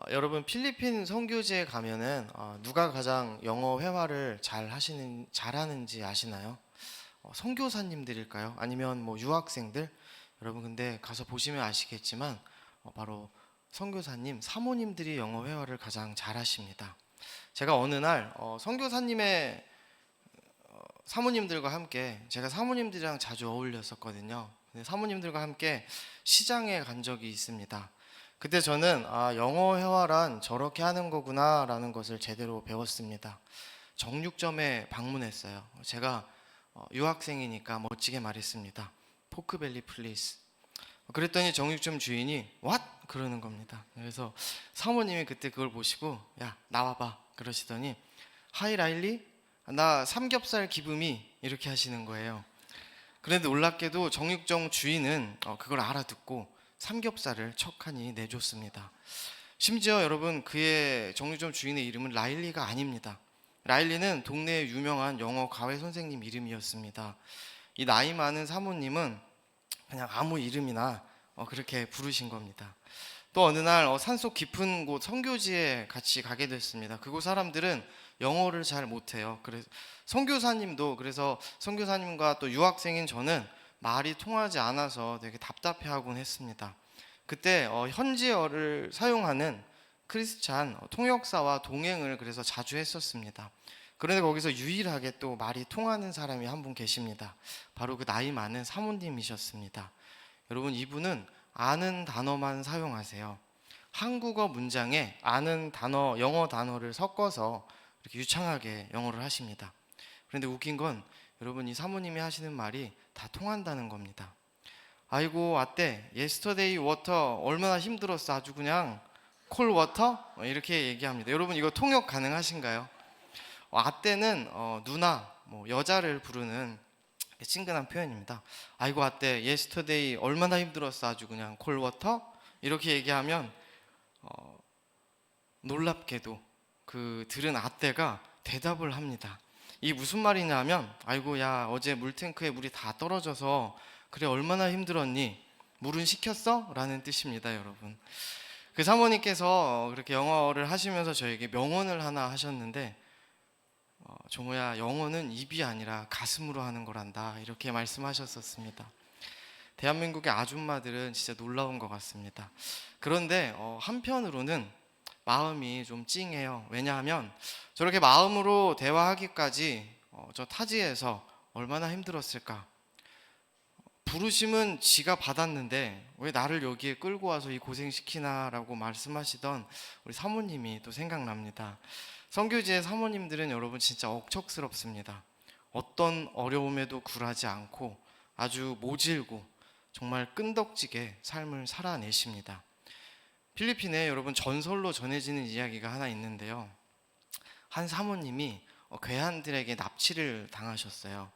여러분 필리핀 선교지에 가면은 누가 가장 영어 회화를 잘하는지 아시나요? 선교사님들일까요? 아니면 뭐 유학생들? 여러분 근데 가서 보시면 아시겠지만 바로 선교사님, 사모님들이 영어 회화를 가장 잘하십니다. 제가 어느 날 선교사님의 사모님들과 함께, 제가 사모님들이랑 자주 어울렸었거든요. 근데 사모님들과 함께 시장에 간 적이 있습니다. 그때 저는 영어 회화란 저렇게 하는 거구나 라는 것을 제대로 배웠습니다. 정육점에 방문했어요. 제가 유학생이니까 멋지게 말했습니다. 포크벨리 플리즈. 그랬더니 정육점 주인이 What? 그러는 겁니다. 그래서 사모님이 그때 그걸 보시고 야 나와봐 그러시더니 하이 라일리? 나 삼겹살 기분이 이렇게 하시는 거예요. 그런데 놀랍게도 정육점 주인은 그걸 알아듣고 삼겹살을 척하니 내줬습니다. 심지어 여러분 그의 정육점 주인의 이름은 라일리가 아닙니다. 라일리는 동네의 유명한 영어 과외 선생님 이름이었습니다. 이 나이 많은 사모님은 그냥 아무 이름이나 그렇게 부르신 겁니다. 또 어느 날 산속 깊은 곳 선교지에 같이 가게 됐습니다. 그곳 사람들은 영어를 잘 못해요. 그래서 그래서 선교사님과 또 유학생인 저는 말이 통하지 않아서 되게 답답해하곤 했습니다. 그때 현지어를 사용하는 크리스찬 통역사와 동행을 그래서 자주 했었습니다. 그런데 거기서 유일하게 또 말이 통하는 사람이 한 분 계십니다. 바로 그 나이 많은 사모님이셨습니다. 여러분 이분은 아는 단어만 사용하세요. 한국어 문장에 아는 단어, 영어 단어를 섞어서 이렇게 유창하게 영어를 하십니다. 그런데 웃긴 건 여러분 이 사모님이 하시는 말이 다 통한다는 겁니다. 아이고 아떼 yesterday water 얼마나 힘들었어 아주 그냥 cold water 이렇게 얘기합니다. 여러분 이거 통역 가능하신가요? 아떼는 누나 뭐 여자를 부르는 친근한 표현입니다. 아이고 아떼 yesterday 얼마나 힘들었어 아주 그냥 cold water 이렇게 얘기하면 놀랍게도 그 들은 아떼가 대답을 합니다. 이 무슨 말이냐면 아이고 야 어제 물탱크에 물이 다 떨어져서 그래 얼마나 힘들었니? 물은 식혔어? 라는 뜻입니다 여러분. 그 사모님께서 그렇게 영어를 하시면서 저에게 명언을 하나 하셨는데 종호야 영어는 입이 아니라 가슴으로 하는 거란다 이렇게 말씀하셨었습니다. 대한민국의 아줌마들은 진짜 놀라운 것 같습니다. 그런데 한편으로는 마음이 좀 찡해요. 왜냐하면 저렇게 마음으로 대화하기까지 저 타지에서 얼마나 힘들었을까. 부르심은 지가 받았는데 왜 나를 여기에 끌고 와서 이 고생시키나 라고 말씀하시던 우리 사모님이 또 생각납니다. 선교지의 사모님들은 여러분 진짜 억척스럽습니다. 어떤 어려움에도 굴하지 않고 아주 모질고 정말 끈덕지게 삶을 살아내십니다. 필리핀에 여러분 전설로 전해지는 이야기가 하나 있는데요. 한 사모님이 괴한들에게 납치를 당하셨어요.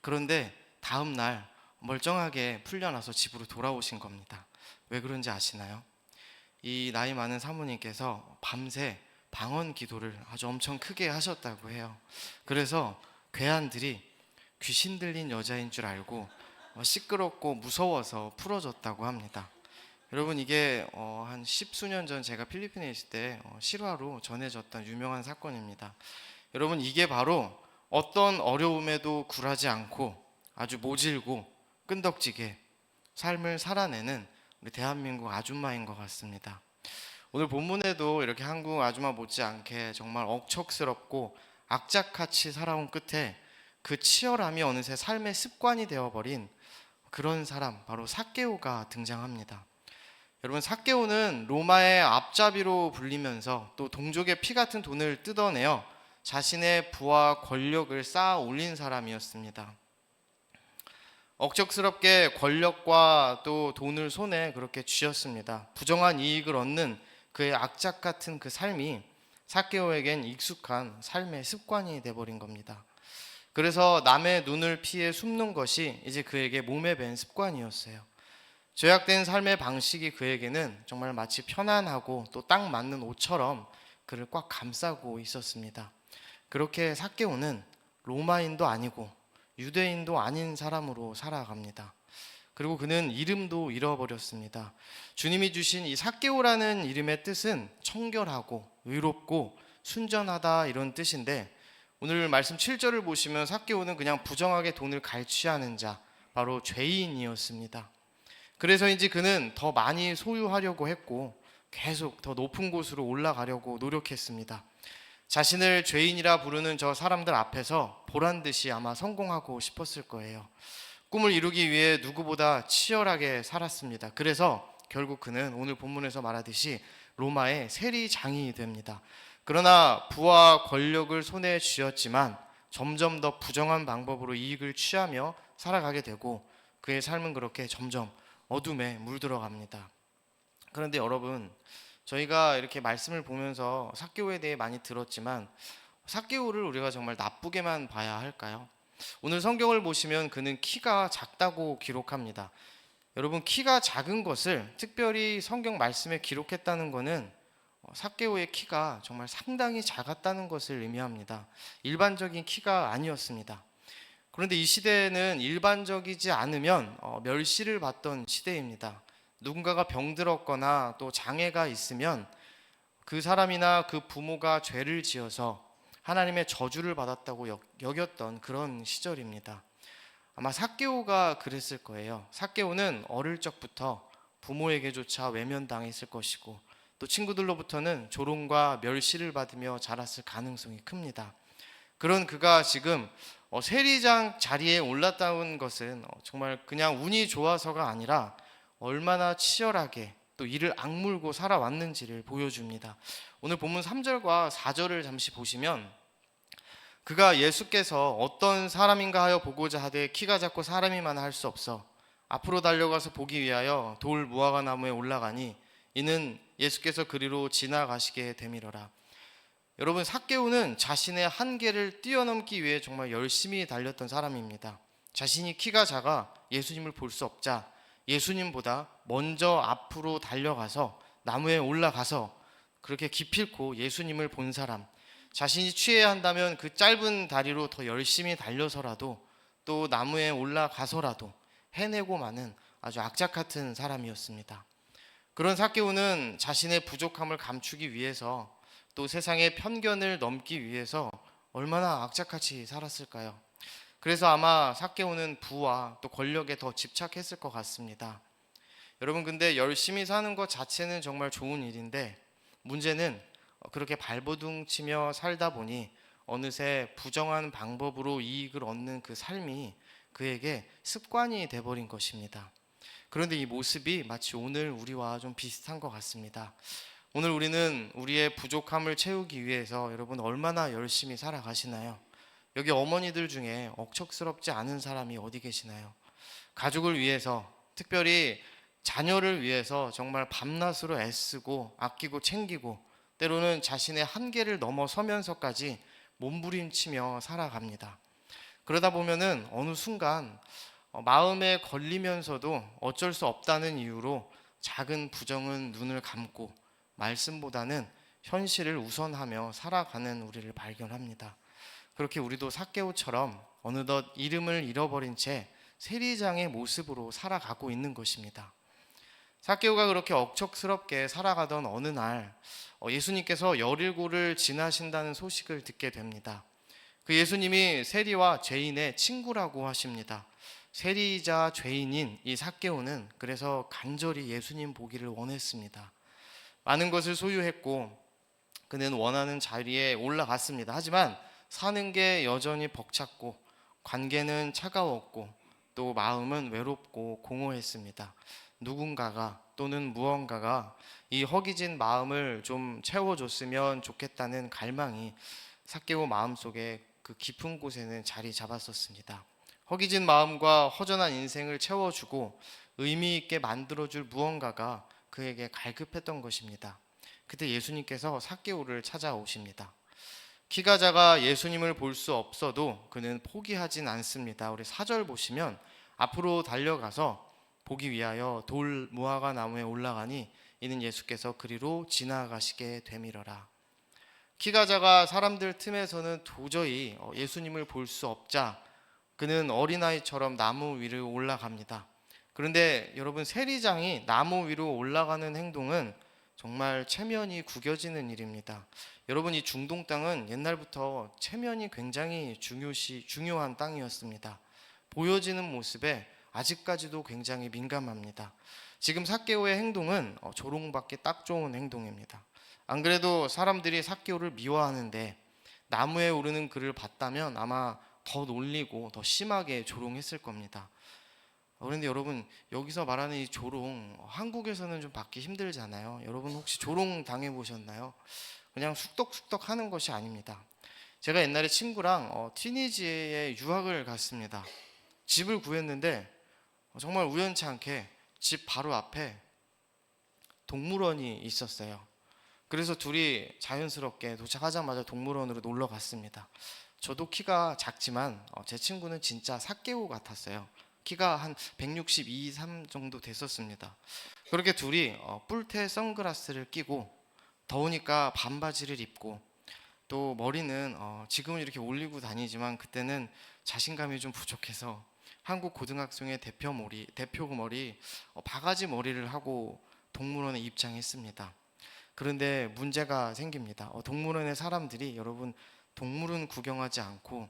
그런데 다음 날 멀쩡하게 풀려나서 집으로 돌아오신 겁니다. 왜 그런지 아시나요? 이 나이 많은 사모님께서 밤새 방언 기도를 아주 엄청 크게 하셨다고 해요. 그래서 괴한들이 귀신 들린 여자인 줄 알고 시끄럽고 무서워서 풀어졌다고 합니다. 여러분 이게 한 십수년 전 제가 필리핀에 있을 때 실화로 전해졌던 유명한 사건입니다. 여러분 이게 바로 어떤 어려움에도 굴하지 않고 아주 모질고 끈덕지게 삶을 살아내는 우리 대한민국 아줌마인 것 같습니다. 오늘 본문에도 이렇게 한국 아줌마 못지않게 정말 억척스럽고 악착같이 살아온 끝에 그 치열함이 어느새 삶의 습관이 되어버린 그런 사람 바로 삭개오가 등장합니다. 여러분 삭개오는 로마의 앞잡이로 불리면서 또 동족의 피 같은 돈을 뜯어내어 자신의 부와 권력을 쌓아 올린 사람이었습니다. 억척스럽게 권력과 또 돈을 손에 그렇게 쥐었습니다. 부정한 이익을 얻는 그의 악착 같은 그 삶이 삭개오에겐 익숙한 삶의 습관이 되어버린 겁니다. 그래서 남의 눈을 피해 숨는 것이 이제 그에게 몸에 밴 습관이었어요. 죄악된 삶의 방식이 그에게는 정말 마치 편안하고 또 딱 맞는 옷처럼 그를 꽉 감싸고 있었습니다. 그렇게 삭개오는 로마인도 아니고 유대인도 아닌 사람으로 살아갑니다. 그리고 그는 이름도 잃어버렸습니다. 주님이 주신 이 삭개오라는 이름의 뜻은 청결하고 의롭고 순전하다 이런 뜻인데, 오늘 말씀 7절을 보시면 삭개오는 그냥 부정하게 돈을 갈취하는 자, 바로 죄인이었습니다. 그래서인지 그는 더 많이 소유하려고 했고 계속 더 높은 곳으로 올라가려고 노력했습니다. 자신을 죄인이라 부르는 저 사람들 앞에서 보란듯이 아마 성공하고 싶었을 거예요. 꿈을 이루기 위해 누구보다 치열하게 살았습니다. 그래서 결국 그는 오늘 본문에서 말하듯이 로마의 세리장이 됩니다. 그러나 부와 권력을 손에 쥐었지만 점점 더 부정한 방법으로 이익을 취하며 살아가게 되고, 그의 삶은 그렇게 점점 어둠에 물들어갑니다. 그런데 여러분, 저희가 이렇게 말씀을 보면서 삭개오에 대해 많이 들었지만 삭개오를 우리가 정말 나쁘게만 봐야 할까요? 오늘 성경을 보시면 그는 키가 작다고 기록합니다. 여러분, 키가 작은 것을 특별히 성경 말씀에 기록했다는 것은 삭개오의 키가 정말 상당히 작았다는 것을 의미합니다. 일반적인 키가 아니었습니다. 그런데 이 시대에는 일반적이지 않으면 멸시를 받던 시대입니다. 누군가가 병들었거나 또 장애가 있으면 그 사람이나 그 부모가 죄를 지어서 하나님의 저주를 받았다고 여겼던 그런 시절입니다. 아마 삭개오가 그랬을 거예요. 삭개오는 어릴 적부터 부모에게조차 외면당했을 것이고 또 친구들로부터는 조롱과 멸시를 받으며 자랐을 가능성이 큽니다. 그런 그가 지금 세리장 자리에 올랐다는 것은 정말 그냥 운이 좋아서가 아니라 얼마나 치열하게 또 이를 악물고 살아왔는지를 보여줍니다. 오늘 본문 3절과 4절을 잠시 보시면, 그가 예수께서 어떤 사람인가 하여 보고자 하되 키가 작고 사람이만 할 수 없어 앞으로 달려가서 보기 위하여 돌 무화과 나무에 올라가니 이는 예수께서 그리로 지나가시게 되밀어라. 여러분, 삭개오는 자신의 한계를 뛰어넘기 위해 정말 열심히 달렸던 사람입니다. 자신이 키가 작아 예수님을 볼 수 없자 예수님보다 먼저 앞으로 달려가서 나무에 올라가서 그렇게 기필코 예수님을 본 사람, 자신이 취해야 한다면 그 짧은 다리로 더 열심히 달려서라도 또 나무에 올라가서라도 해내고 마는 아주 악착 같은 사람이었습니다. 그런 삭개오는 자신의 부족함을 감추기 위해서 또 세상의 편견을 넘기 위해서 얼마나 악착같이 살았을까요? 그래서 아마 삭개오는 부와 또 권력에 더 집착했을 것 같습니다. 여러분, 근데 열심히 사는 것 자체는 정말 좋은 일인데 문제는 그렇게 발버둥 치며 살다 보니 어느새 부정한 방법으로 이익을 얻는 그 삶이 그에게 습관이 돼버린 것입니다. 그런데 이 모습이 마치 오늘 우리와 좀 비슷한 것 같습니다. 오늘 우리는 우리의 부족함을 채우기 위해서 여러분 얼마나 열심히 살아가시나요? 여기 어머니들 중에 억척스럽지 않은 사람이 어디 계시나요? 가족을 위해서, 특별히 자녀를 위해서 정말 밤낮으로 애쓰고 아끼고 챙기고 때로는 자신의 한계를 넘어서면서까지 몸부림치며 살아갑니다. 그러다 보면은 어느 순간 마음에 걸리면서도 어쩔 수 없다는 이유로 작은 부정은 눈을 감고 말씀보다는 현실을 우선하며 살아가는 우리를 발견합니다. 그렇게 우리도 삭개오처럼 어느덧 이름을 잃어버린 채 세리장의 모습으로 살아가고 있는 것입니다. 삭개오가 그렇게 억척스럽게 살아가던 어느 날 예수님께서 여리고를 지나신다는 소식을 듣게 됩니다. 그 예수님이 세리와 죄인의 친구라고 하십니다. 세리이자 죄인인 이 삭개오는 그래서 간절히 예수님 보기를 원했습니다. 많은 것을 소유했고 그는 원하는 자리에 올라갔습니다. 하지만 사는 게 여전히 벅찼고 관계는 차가웠고 또 마음은 외롭고 공허했습니다. 누군가가 또는 무언가가 이 허기진 마음을 좀 채워줬으면 좋겠다는 갈망이 삭개오 마음속에 그 깊은 곳에는 자리 잡았었습니다. 허기진 마음과 허전한 인생을 채워주고 의미 있게 만들어줄 무언가가 그에게 갈급했던 것입니다. 그때 예수님께서 삭개오를 찾아오십니다. 키가 작아 예수님을 볼 수 없어도 그는 포기하진 않습니다. 우리 4절 보시면 앞으로 달려가서 보기 위하여 돌 무화과 나무에 올라가니 이는 예수께서 그리로 지나가시게 되밀어라. 키가 작아 사람들 틈에서는 도저히 예수님을 볼 수 없자 그는 어린아이처럼 나무 위를 올라갑니다. 그런데 여러분, 세리장이 나무 위로 올라가는 행동은 정말 체면이 구겨지는 일입니다. 여러분, 이 중동 땅은 옛날부터 체면이 굉장히 중요한 땅이었습니다. 보여지는 모습에 아직까지도 굉장히 민감합니다. 지금 삭개오의 행동은 조롱받기 딱 좋은 행동입니다. 안 그래도 사람들이 삭개오를 미워하는데 나무에 오르는 그를 봤다면 아마 더 놀리고 더 심하게 조롱했을 겁니다. 그런데 여러분, 여기서 말하는 이 조롱, 한국에서는 좀 받기 힘들잖아요. 여러분 혹시 조롱 당해보셨나요? 그냥 쑥덕쑥덕 하는 것이 아닙니다. 제가 옛날에 친구랑 튀니지에 유학을 갔습니다. 집을 구했는데 정말 우연치 않게 집 바로 앞에 동물원이 있었어요. 그래서 둘이 자연스럽게 도착하자마자 동물원으로 놀러 갔습니다. 저도 키가 작지만 제 친구는 진짜 삭개오 같았어요. 키가 한 162, 3 정도 됐었습니다. 그렇게 둘이 뿔테 선글라스를 끼고 더우니까 반바지를 입고 또 머리는 지금은 이렇게 올리고 다니지만 그때는 자신감이 좀 부족해서 한국 고등학생의 대표 머리 바가지 머리를 하고 동물원에 입장했습니다. 그런데 문제가 생깁니다. 동물원의 사람들이 여러분 동물은 구경하지 않고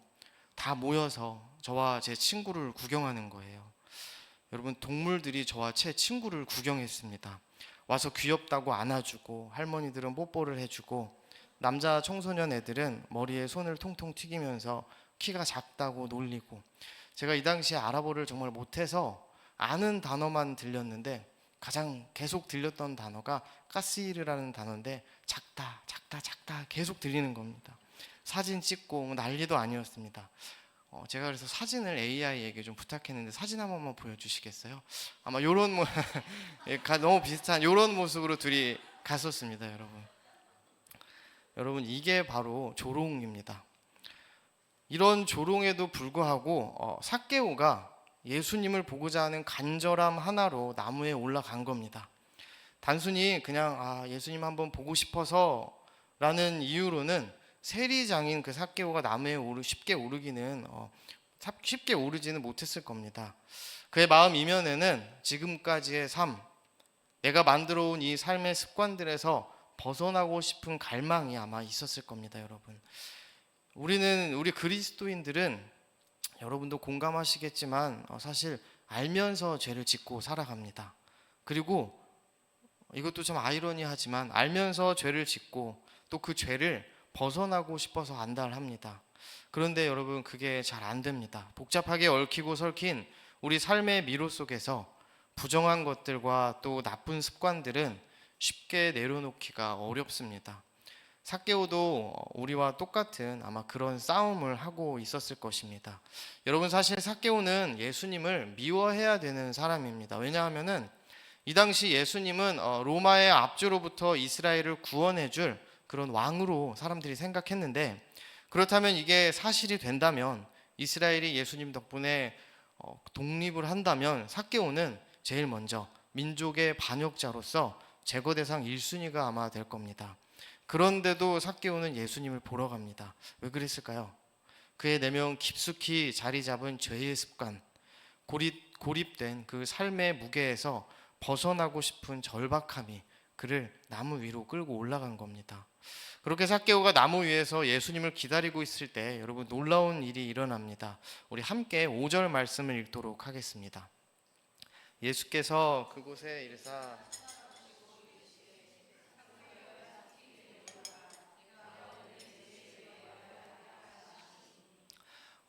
다 모여서 저와 제 친구를 구경하는 거예요. 여러분, 동물들이 저와 제 친구를 구경했습니다. 와서 귀엽다고 안아주고 할머니들은 뽀뽀를 해주고 남자 청소년 애들은 머리에 손을 통통 튀기면서 키가 작다고 놀리고, 제가 이 당시에 아랍어를 정말 못해서 아는 단어만 들렸는데 가장 계속 들렸던 단어가 까시르라는 단어인데 작다 작다 작다 계속 들리는 겁니다. 사진 찍고 난리도 아니었습니다. 제가 그래서 사진을 AI에게 좀 부탁했는데 사진 한 번만 보여주시겠어요? 아마 요런 너무 비슷한 요런 모습으로 둘이 갔었습니다. 여러분 이게 바로 조롱입니다. 이런 조롱에도 불구하고 삭개오가 예수님을 보고자 하는 간절함 하나로 나무에 올라간 겁니다. 단순히 그냥 예수님 한번 보고 싶어서 라는 이유로는 세리장인 그 삭개오가 나무에 쉽게 오르지는 못했을 겁니다. 그의 마음 이면에는 지금까지의 삶, 내가 만들어 온 이 삶의 습관들에서 벗어나고 싶은 갈망이 아마 있었을 겁니다. 여러분, 우리 그리스도인들은 여러분도 공감하시겠지만 사실 알면서 죄를 짓고 살아갑니다. 그리고 이것도 좀 아이러니하지만 알면서 죄를 짓고 또 그 죄를 벗어나고 싶어서 안달합니다. 그런데 여러분, 그게 잘 안 됩니다. 복잡하게 얽히고 설킨 우리 삶의 미로 속에서 부정한 것들과 또 나쁜 습관들은 쉽게 내려놓기가 어렵습니다. 삭개오도 우리와 똑같은 아마 그런 싸움을 하고 있었을 것입니다. 여러분, 사실 삭개오는 예수님을 미워해야 되는 사람입니다. 왜냐하면은 이 당시 예수님은 로마의 압제로부터 이스라엘을 구원해 줄 그런 왕으로 사람들이 생각했는데, 그렇다면 이게 사실이 된다면 이스라엘이 예수님 덕분에 독립을 한다면 삭개오는 제일 먼저 민족의 반역자로서 제거 대상 1순위가 아마 될 겁니다. 그런데도 삭개오는 예수님을 보러 갑니다. 왜 그랬을까요? 그의 내면 깊숙이 자리 잡은 죄의 습관, 고립된 그 삶의 무게에서 벗어나고 싶은 절박함이 그를 나무 위로 끌고 올라간 겁니다. 그렇게 삭개오가 나무 위에서 예수님을 기다리고 있을 때 여러분, 놀라운 일이 일어납니다. 우리 함께 5절 말씀을 읽도록 하겠습니다. 예수께서 그곳에 이르사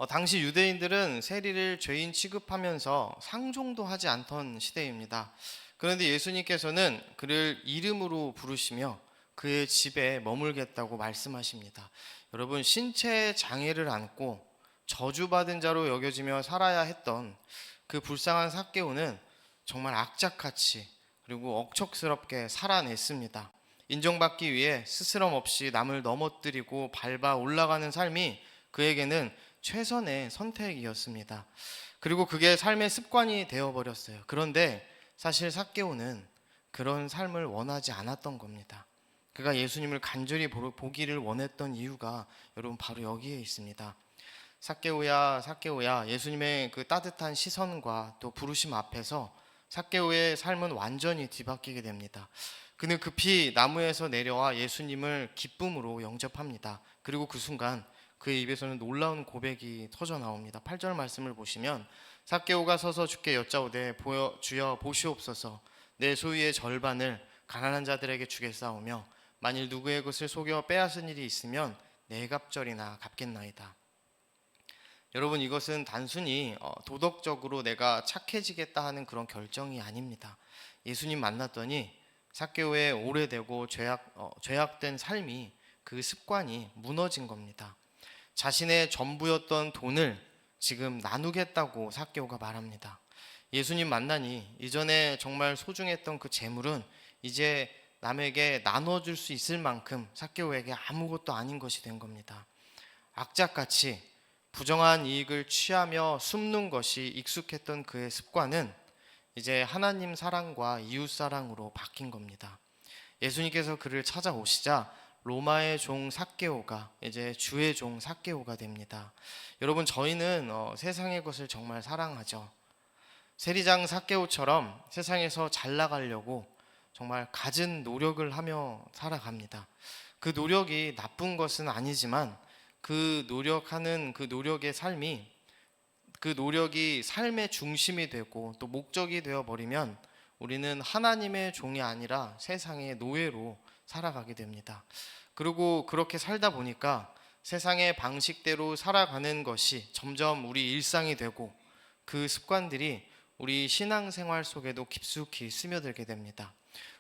당시 유대인들은 세리를 죄인 취급하면서 상종도 하지 않던 시대입니다. 그런데 예수님께서는 그를 이름으로 부르시며 그의 집에 머물겠다고 말씀하십니다. 여러분, 신체 장애를 안고 저주받은 자로 여겨지며 살아야 했던 그 불쌍한 삭개오는 정말 악착같이 그리고 억척스럽게 살아냈습니다. 인정받기 위해 스스럼 없이 남을 넘어뜨리고 밟아 올라가는 삶이 그에게는 최선의 선택이었습니다. 그리고 그게 삶의 습관이 되어버렸어요. 그런데 사실 삭개오는 그런 삶을 원하지 않았던 겁니다. 그가 예수님을 간절히 보기를 원했던 이유가 여러분 바로 여기에 있습니다. 삭개오야, 삭개오야, 예수님의 그 따뜻한 시선과 또 부르심 앞에서 삭개오의 삶은 완전히 뒤바뀌게 됩니다. 그는 급히 나무에서 내려와 예수님을 기쁨으로 영접합니다. 그리고 그 순간 그의 입에서는 놀라운 고백이 터져 나옵니다. 8절 말씀을 보시면 삭개오가 서서 주께 여짜오되 주여 보시옵소서, 내 소유의 절반을 가난한 자들에게 주겠사오며 만일 누구의 것을 속여 빼앗은 일이 있으면 네 갑절이나 갚겠나이다. 여러분, 이것은 단순히 도덕적으로 내가 착해지겠다 하는 그런 결정이 아닙니다. 예수님 만났더니 삭개오의 오래되고 죄악된 삶이, 그 습관이 무너진 겁니다. 자신의 전부였던 돈을 지금 나누겠다고 삭개오가 말합니다. 예수님 만나니 이전에 정말 소중했던 그 재물은 이제 남에게 나눠줄 수 있을 만큼 삭개오에게 아무것도 아닌 것이 된 겁니다. 악착같이 부정한 이익을 취하며 숨는 것이 익숙했던 그의 습관은 이제 하나님 사랑과 이웃 사랑으로 바뀐 겁니다. 예수님께서 그를 찾아오시자 로마의 종 삭개오가 이제 주의 종 삭개오가 됩니다. 여러분, 저희는 세상의 것을 정말 사랑하죠. 세리장 삭개오처럼 세상에서 잘 나가려고 정말 갖은 노력을 하며 살아갑니다. 그 노력이 나쁜 것은 아니지만 그 노력하는 그 노력의 삶이, 그 노력이 삶의 중심이 되고 또 목적이 되어버리면 우리는 하나님의 종이 아니라 세상의 노예로 살아가게 됩니다. 그리고 그렇게 살다 보니까 세상의 방식대로 살아가는 것이 점점 우리 일상이 되고 그 습관들이 우리 신앙생활 속에도 깊숙이 스며들게 됩니다.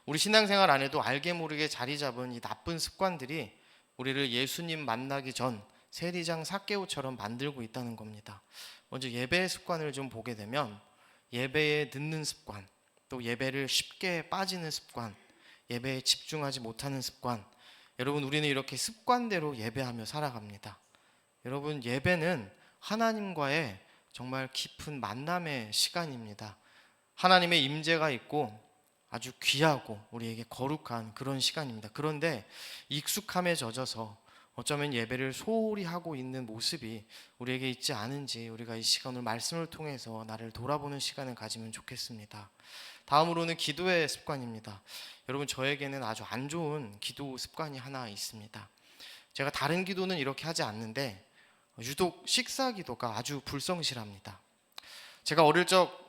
우리 신앙생활 안에도 알게 모르게 자리 잡은 이 나쁜 습관들이 우리를 예수님 만나기 전 세리장 삭개오처럼 만들고 있다는 겁니다. 먼저 예배의 습관을 좀 보게 되면 예배에 늦는 습관, 또 예배를 쉽게 빠지는 습관, 예배에 집중하지 못하는 습관. 여러분, 우리는 이렇게 습관대로 예배하며 살아갑니다. 여러분, 예배는 하나님과의 정말 깊은 만남의 시간입니다. 하나님의 임재가 있고 아주 귀하고 우리에게 거룩한 그런 시간입니다. 그런데 익숙함에 젖어서 어쩌면 예배를 소홀히 하고 있는 모습이 우리에게 있지 않은지 우리가 이 시간을 말씀을 통해서 나를 돌아보는 시간을 가지면 좋겠습니다. 다음으로는 기도의 습관입니다. 여러분, 저에게는 아주 안 좋은 기도 습관이 하나 있습니다. 제가 다른 기도는 이렇게 하지 않는데 유독 식사 기도가 아주 불성실합니다. 제가 어릴 적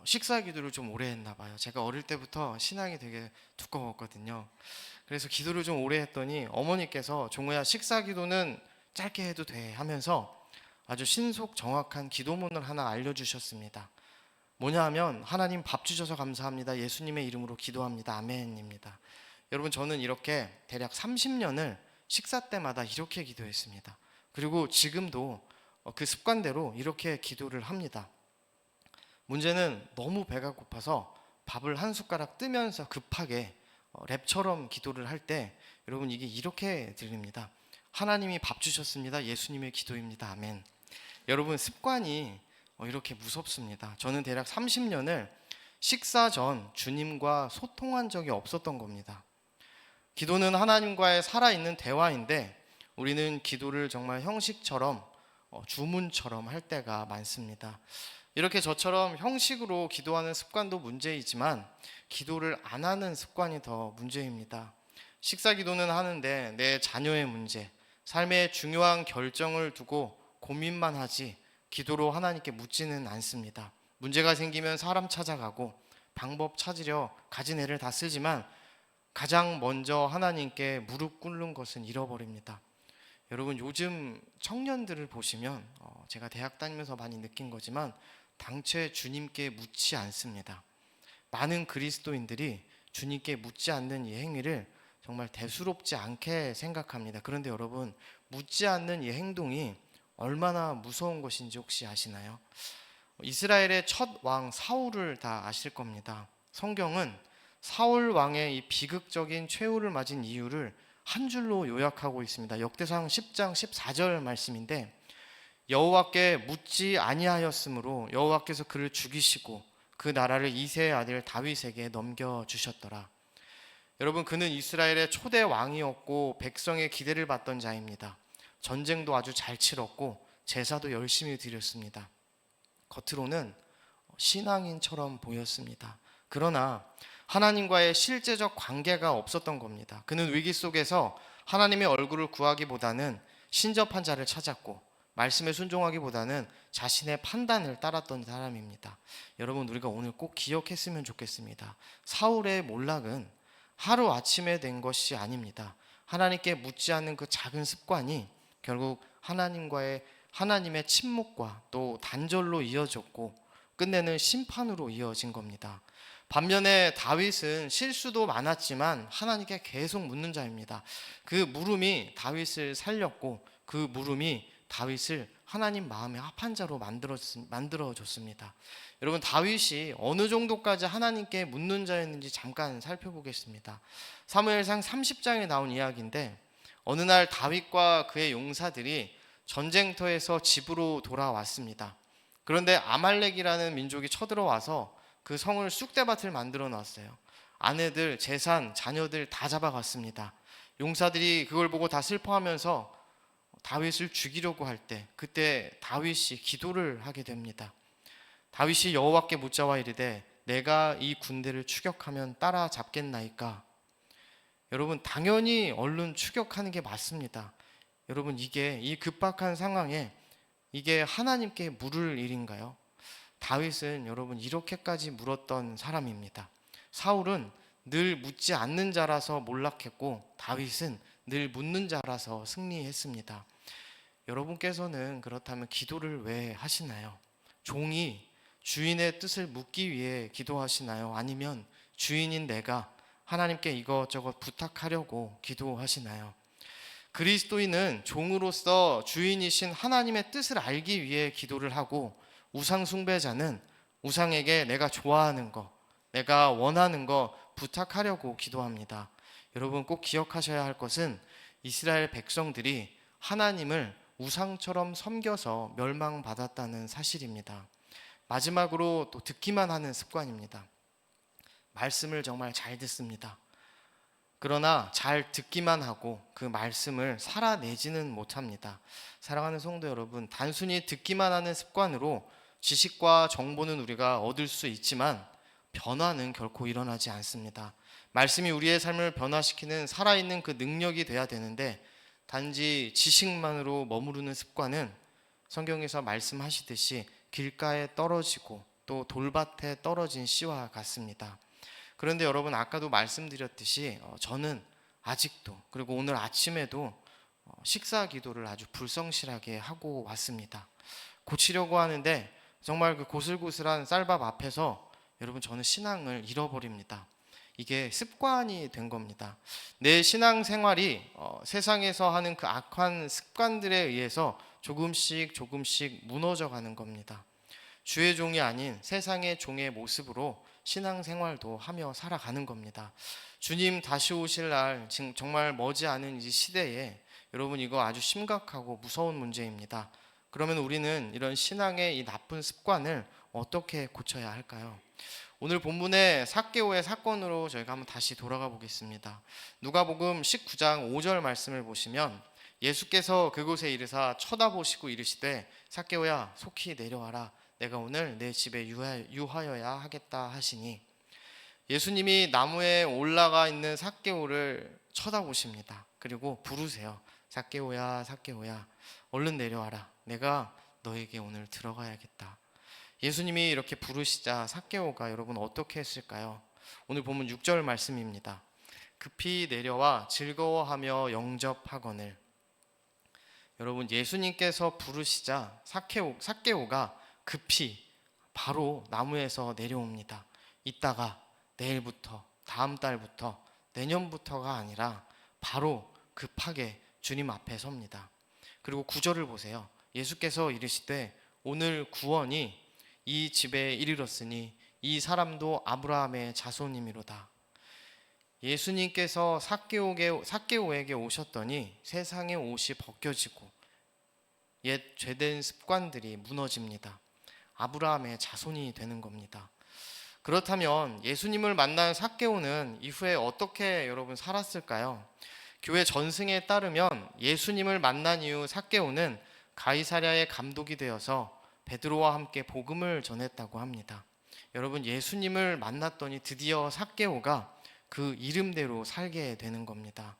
식사 기도를 좀 오래 했나 봐요. 제가 어릴 때부터 신앙이 되게 두꺼웠거든요. 그래서 기도를 좀 오래 했더니 어머니께서 종호야, 식사 기도는 짧게 해도 돼 하면서 아주 신속 정확한 기도문을 하나 알려주셨습니다. 뭐냐 하면 하나님 밥 주셔서 감사합니다, 예수님의 이름으로 기도합니다, 아멘입니다. 여러분, 저는 이렇게 대략 30년을 식사 때마다 이렇게 기도했습니다. 그리고 지금도 그 습관대로 이렇게 기도를 합니다. 문제는 너무 배가 고파서 밥을 한 숟가락 뜨면서 급하게 랩처럼 기도를 할 때 여러분, 이게 이렇게 들립니다. 하나님이 밥 주셨습니다, 예수님의 기도입니다, 아멘. 여러분, 습관이 이렇게 무섭습니다. 저는 대략 30년을 식사 전 주님과 소통한 적이 없었던 겁니다. 기도는 하나님과의 살아있는 대화인데 우리는 기도를 정말 형식처럼 주문처럼 할 때가 많습니다. 이렇게 저처럼 형식으로 기도하는 습관도 문제이지만 기도를 안 하는 습관이 더 문제입니다. 식사 기도는 하는데 내 자녀의 문제, 삶의 중요한 결정을 두고 고민만 하지 기도로 하나님께 묻지는 않습니다. 문제가 생기면 사람 찾아가고 방법 찾으려 가진 애를 다 쓰지만 가장 먼저 하나님께 무릎 꿇는 것은 잃어버립니다. 여러분, 요즘 청년들을 보시면 제가 대학 다니면서 많이 느낀 거지만 당최 주님께 묻지 않습니다. 많은 그리스도인들이 주님께 묻지 않는 이 행위를 정말 대수롭지 않게 생각합니다. 그런데 여러분, 묻지 않는 이 행동이 얼마나 무서운 것인지 혹시 아시나요? 이스라엘의 첫 왕 사울을 다 아실 겁니다. 성경은 사울 왕의 이 비극적인 최후를 맞은 이유를 한 줄로 요약하고 있습니다. 역대상 10장 14절 말씀인데, 여호와께 묻지 아니하였으므로 여호와께서 그를 죽이시고 그 나라를 이새의 아들 다윗에게 넘겨주셨더라. 여러분, 그는 이스라엘의 초대 왕이었고 백성의 기대를 받던 자입니다. 전쟁도 아주 잘 치렀고 제사도 열심히 드렸습니다. 겉으로는 신앙인처럼 보였습니다. 그러나 하나님과의 실제적 관계가 없었던 겁니다. 그는 위기 속에서 하나님의 얼굴을 구하기보다는 신접한 자를 찾았고 말씀에 순종하기보다는 자신의 판단을 따랐던 사람입니다. 여러분, 우리가 오늘 꼭 기억했으면 좋겠습니다. 사울의 몰락은 하루아침에 된 것이 아닙니다. 하나님께 묻지 않는 그 작은 습관이 결국 하나님의 침묵과 또 단절로 이어졌고 끝내는 심판으로 이어진 겁니다. 반면에 다윗은 실수도 많았지만 하나님께 계속 묻는 자입니다. 그 물음이 다윗을 살렸고 그 물음이 다윗을 하나님 마음에 합한 자로 만들어줬습니다. 여러분, 다윗이 어느 정도까지 하나님께 묻는 자였는지 잠깐 살펴보겠습니다. 사무엘상 30장에 나온 이야기인데 어느 날 다윗과 그의 용사들이 전쟁터에서 집으로 돌아왔습니다. 그런데 아말렉이라는 민족이 쳐들어와서 그 성을 쑥대밭을 만들어 놨어요. 아내들, 재산, 자녀들 다 잡아갔습니다. 용사들이 그걸 보고 다 슬퍼하면서 다윗을 죽이려고 할 때 그때 다윗이 기도를 하게 됩니다. 다윗이 여호와께 묻자와 이르되 내가 이 군대를 추격하면 따라잡겠나이까? 여러분, 당연히 얼른 추격하는 게 맞습니다. 여러분, 이 급박한 상황에 이게 하나님께 물을 일인가요? 다윗은 여러분 이렇게까지 물었던 사람입니다. 사울은 늘 묻지 않는 자라서 몰락했고 다윗은 늘 묻는 자라서 승리했습니다. 여러분께서는 그렇다면 기도를 왜 하시나요? 종이 주인의 뜻을 묻기 위해 기도하시나요? 아니면 주인인 내가 하나님께 이것저것 부탁하려고 기도하시나요? 그리스도인은 종으로서 주인이신 하나님의 뜻을 알기 위해 기도를 하고 우상 숭배자는 우상에게 내가 좋아하는 거, 내가 원하는 거 부탁하려고 기도합니다. 여러분, 꼭 기억하셔야 할 것은 이스라엘 백성들이 하나님을 우상처럼 섬겨서 멸망받았다는 사실입니다. 마지막으로 또 듣기만 하는 습관입니다. 말씀을 정말 잘 듣습니다. 그러나 잘 듣기만 하고 그 말씀을 살아내지는 못합니다. 사랑하는 성도 여러분, 단순히 듣기만 하는 습관으로 지식과 정보는 우리가 얻을 수 있지만 변화는 결코 일어나지 않습니다. 말씀이 우리의 삶을 변화시키는 살아있는 그 능력이 돼야 되는데 단지 지식만으로 머무르는 습관은 성경에서 말씀하시듯이 길가에 떨어지고 또 돌밭에 떨어진 씨와 같습니다. 그런데 여러분, 아까도 말씀드렸듯이 저는 아직도 그리고 오늘 아침에도 식사 기도를 아주 불성실하게 하고 왔습니다. 고치려고 하는데 정말 그 고슬고슬한 쌀밥 앞에서 여러분 저는 신앙을 잃어버립니다. 이게 습관이 된 겁니다. 내 신앙생활이 세상에서 하는 그 악한 습관들에 의해서 조금씩 무너져 가는 겁니다. 주의 종이 아닌 세상의 종의 모습으로 신앙생활도 하며 살아가는 겁니다. 주님 다시 오실 날 정말 머지않은 이 시대에 여러분 이거 아주 심각하고 무서운 문제입니다. 그러면 우리는 이런 신앙의 이 나쁜 습관을 어떻게 고쳐야 할까요? 오늘 본문의 삭개오의 사건으로 저희가 한번 다시 돌아가 보겠습니다. 누가복음 19장 5절 말씀을 보시면 예수께서 그곳에 이르사 쳐다보시고 이르시되 삭개오야 속히 내려와라 내가 오늘 내 집에 유하여야 하겠다 하시니 예수님이 나무에 올라가 있는 삭개오를 쳐다보십니다. 그리고 부르세요. 삭개오야 삭개오야 얼른 내려와라 내가 너에게 오늘 들어가야겠다. 예수님이 이렇게 부르시자 삭개오가 여러분 어떻게 했을까요? 오늘 보면 6절 말씀입니다. 급히 내려와 즐거워하며 영접하거늘. 여러분 예수님께서 부르시자 삭개오가 급히 바로 나무에서 내려옵니다. 이따가 내일부터 다음 달부터 내년부터가 아니라 바로 급하게 주님 앞에 섭니다. 그리고 9절을 보세요. 예수께서 이르시되 오늘 구원이 이 집에 이르렀으니 이 사람도 아브라함의 자손이미로다. 예수님께서 삭개오에게 오셨더니 세상의 옷이 벗겨지고 옛 죄된 습관들이 무너집니다. 아브라함의 자손이 되는 겁니다. 그렇다면 예수님을 만난 삭개오는 이후에 어떻게 여러분 살았을까요? 교회 전승에 따르면 예수님을 만난 이후 삭개오는 가이사랴의 감독이 되어서 베드로와 함께 복음을 전했다고 합니다. 여러분, 예수님을 만났더니 드디어 삭개오가 그 이름대로 살게 되는 겁니다.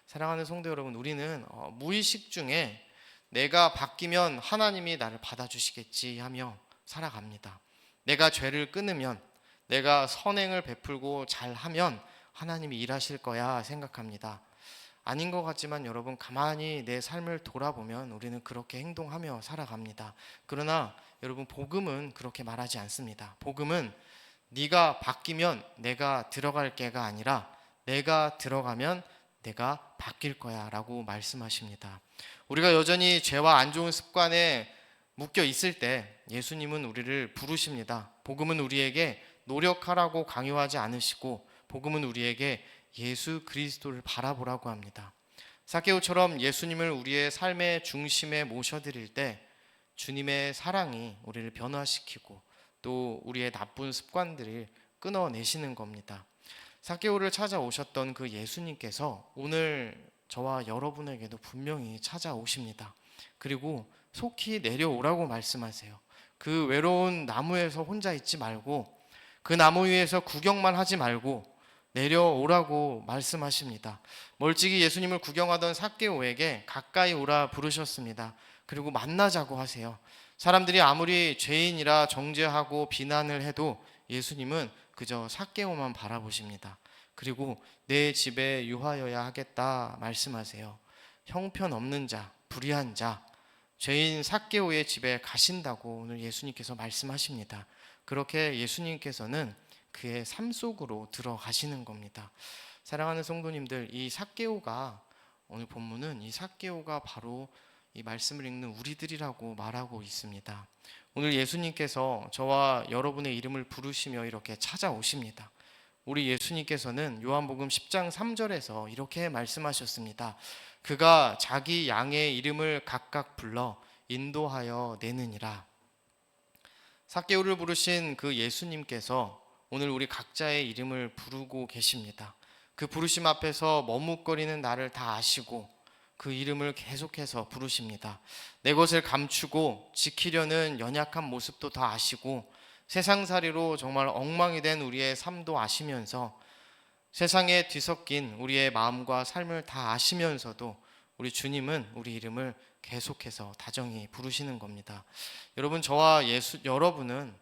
사랑하는 성도 여러분, 우리는 무의식 중에 내가 바뀌면 하나님이 나를 받아주시겠지 하며 살아갑니다. 내가 죄를 끊으면, 내가 선행을 베풀고 잘하면 하나님이 일하실 거야 생각합니다. 아닌 것 같지만 여러분, 가만히 내 삶을 돌아보면 우리는 그렇게 행동하며 살아갑니다. 그러나 여러분, 복음은 그렇게 말하지 않습니다. 복음은 네가 바뀌면 내가 들어갈 게가 아니라 내가 들어가면 내가 바뀔 거야 라고 말씀하십니다. 우리가 여전히 죄와 안 좋은 습관에 묶여 있을 때 예수님은 우리를 부르십니다. 복음은 우리에게 노력하라고 강요하지 않으시고, 복음은 우리에게 예수 그리스도를 바라보라고 합니다. 삭개오처럼 예수님을 우리의 삶의 중심에 모셔드릴 때 주님의 사랑이 우리를 변화시키고 또 우리의 나쁜 습관들을 끊어내시는 겁니다. 삭개오를 찾아오셨던 그 예수님께서 오늘 저와 여러분에게도 분명히 찾아오십니다. 그리고 속히 내려오라고 말씀하세요. 그 외로운 나무에서 혼자 있지 말고, 그 나무 위에서 구경만 하지 말고 내려오라고 말씀하십니다. 멀찍이 예수님을 구경하던 삭개오에게 가까이 오라 부르셨습니다. 그리고 만나자고 하세요. 사람들이 아무리 죄인이라 정죄하고 비난을 해도 예수님은 그저 삭개오만 바라보십니다. 그리고 내 집에 유하여야 하겠다 말씀하세요. 형편없는 자, 불의한 자, 죄인 삭개오의 집에 가신다고 오늘 예수님께서 말씀하십니다. 그렇게 예수님께서는 그의 삶 속으로 들어가시는 겁니다. 사랑하는 성도님들, 이 삭개오가, 오늘 본문은 이 삭개오가 바로 이 말씀을 읽는 우리들이라고 말하고 있습니다. 오늘 예수님께서 저와 여러분의 이름을 부르시며 이렇게 찾아오십니다. 우리 예수님께서는 요한복음 10장 3절에서 이렇게 말씀하셨습니다. 그가 자기 양의 이름을 각각 불러 인도하여 내느니라. 삭개오를 부르신 그 예수님께서 오늘 우리 각자의 이름을 부르고 계십니다. 그 부르심 앞에서 머뭇거리는 나를 다 아시고 그 이름을 계속해서 부르십니다. 내 것을 감추고 지키려는 연약한 모습도 다 아시고, 세상살이로 정말 엉망이 된 우리의 삶도 아시면서, 세상에 뒤섞인 우리의 마음과 삶을 다 아시면서도 우리 주님은 우리 이름을 계속해서 다정히 부르시는 겁니다. 여러분, 저와 여러분은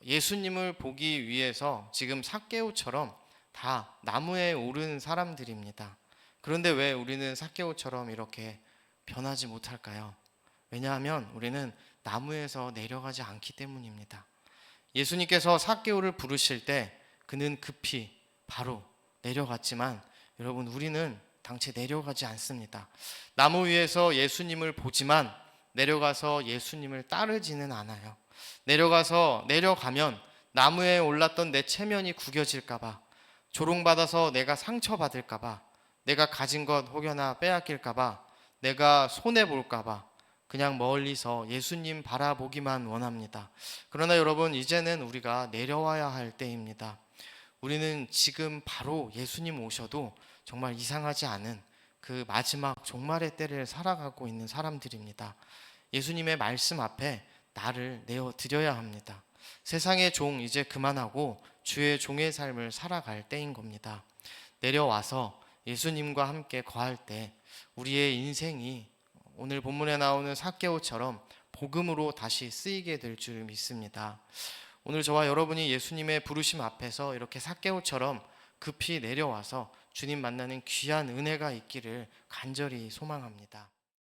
예수님을 보기 위해서 지금 삭개오처럼 다 나무에 오른 사람들입니다. 그런데 왜 우리는 삭개오처럼 이렇게 변하지 못할까요? 왜냐하면 우리는 나무에서 내려가지 않기 때문입니다. 예수님께서 삭개오를 부르실 때 그는 급히 바로 내려갔지만, 여러분, 우리는 당최 내려가지 않습니다. 나무 위에서 예수님을 보지만 내려가서 예수님을 따르지는 않아요. 내려가면 나무에 올랐던 내 체면이 구겨질까봐, 조롱받아서 내가 상처받을까봐, 내가 가진 것 혹여나 빼앗길까봐, 내가 손해볼까봐 그냥 멀리서 예수님 바라보기만 원합니다. 그러나 여러분, 이제는 우리가 내려와야 할 때입니다. 우리는 지금 바로 예수님 오셔도 정말 이상하지 않은 그 마지막 종말의 때를 살아가고 있는 사람들입니다. 예수님의 말씀 앞에 나를 내어드려야 합니다. 세상의 종 이제 그만하고 주의 종의 삶을 살아갈 때인 겁니다. 내려와서 예수님과 함께 거할 때 우리의 인생이 오늘 본문에 나오는 삭개오처럼 복음으로 다시 쓰이게 될 줄 믿습니다. 오늘 저와 여러분이 예수님의 부르심 앞에서 이렇게 삭개오처럼 급히 내려와서 주님 만나는 귀한 은혜가 있기를 간절히 소망합니다.